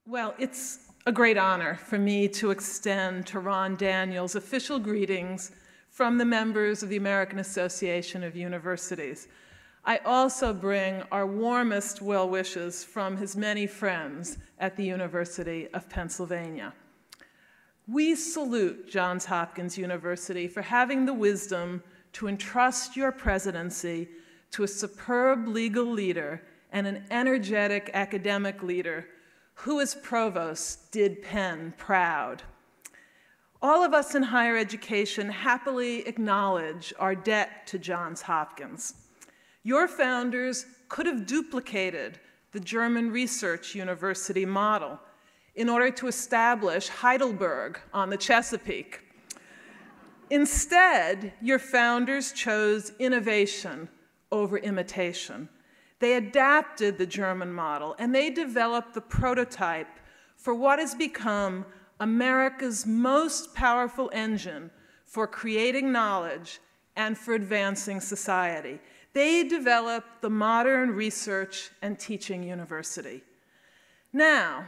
Well, it's a great honor for me to extend to Ron Daniels official greetings from the members of the American Association of Universities. I also bring our warmest well wishes from his many friends at the University of Pennsylvania. We salute Johns Hopkins University for having the wisdom to entrust your presidency to a superb legal leader and an energetic academic leader who, as provost, did Penn proud. All of us in higher education happily acknowledge our debt to Johns Hopkins. Your founders could have duplicated the German research university model in order to establish Heidelberg on the Chesapeake. Instead, your founders chose innovation over imitation. They adapted the German model, and they developed the prototype for what has become America's most powerful engine for creating knowledge and for advancing society. They developed the modern research and teaching university. Now,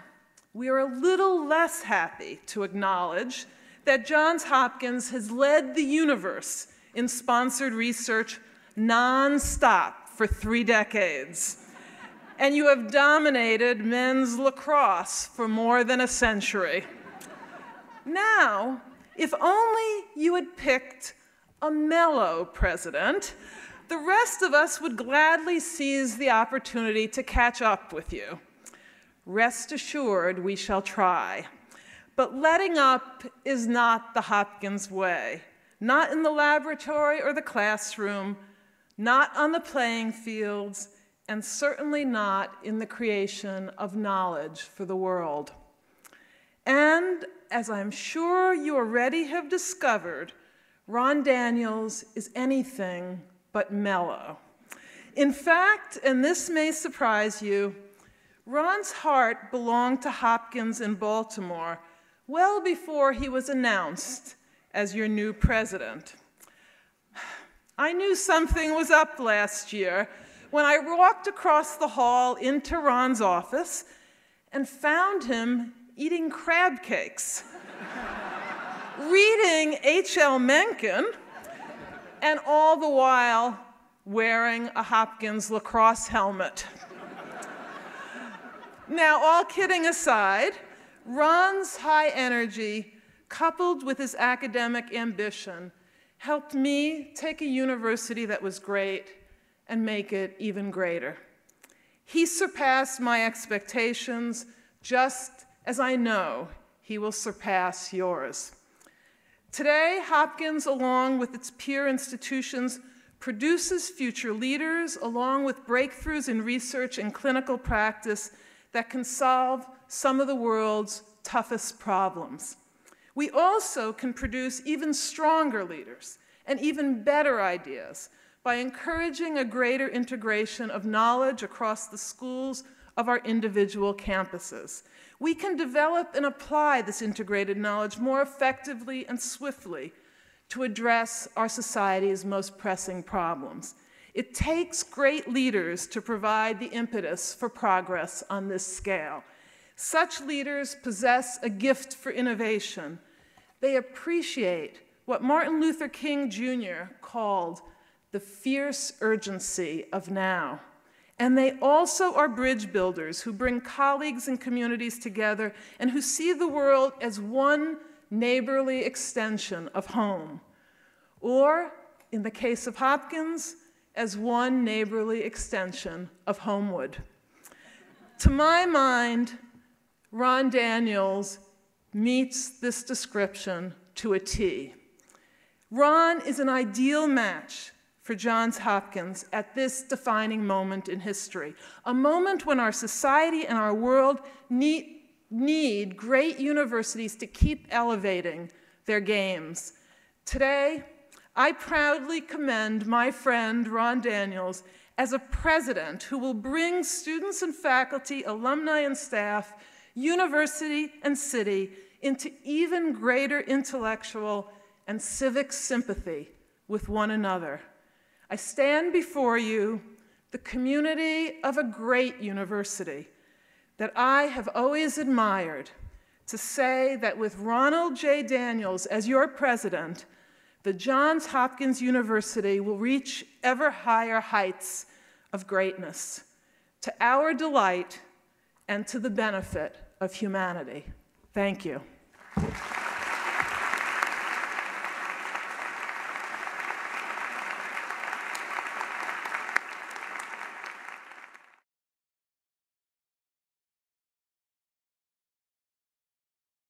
we are a little less happy to acknowledge that Johns Hopkins has led the universe in sponsored research nonstop for 3 decades. And you have dominated men's lacrosse for more than a century. Now, if only you had picked a mellow president, the rest of us would gladly seize the opportunity to catch up with you. Rest assured, we shall try. But letting up is not the Hopkins way, not in the laboratory or the classroom, not on the playing fields, and certainly not in the creation of knowledge for the world. And as I'm sure you already have discovered, Ron Daniels is anything but mellow. In fact, and this may surprise you, Ron's heart belonged to Hopkins in Baltimore well before he was announced as your new president. I knew something was up last year when I walked across the hall into Ron's office and found him eating crab cakes, reading H.L. Mencken, and all the while wearing a Hopkins lacrosse helmet. Now, all kidding aside, Ron's high energy, coupled with his academic ambition, helped me take a university that was great and make it even greater. He surpassed my expectations, just as I know he will surpass yours. Today, Hopkins, along with its peer institutions, produces future leaders along with breakthroughs in research and clinical practice that can solve some of the world's toughest problems. We also can produce even stronger leaders and even better ideas by encouraging a greater integration of knowledge across the schools of our individual campuses. We can develop and apply this integrated knowledge more effectively and swiftly to address our society's most pressing problems. It takes great leaders to provide the impetus for progress on this scale. Such leaders possess a gift for innovation. They appreciate what Martin Luther King Jr. called the fierce urgency of now. And they also are bridge builders who bring colleagues and communities together and who see the world as one neighborly extension of home. Or, in the case of Hopkins, as one neighborly extension of Homewood. To my mind, Ron Daniels meets this description to a T. Ron is an ideal match for Johns Hopkins at this defining moment in history, a moment when our society and our world need great universities to keep elevating their games. Today, I proudly commend my friend Ron Daniels as a president who will bring students and faculty, alumni and staff, university and city into even greater intellectual and civic sympathy with one another. I stand before you, the community of a great university, that I have always admired, to say that with Ronald J. Daniels as your president, the Johns Hopkins University will reach ever higher heights of greatness, to our delight and to the benefit of humanity. Thank you.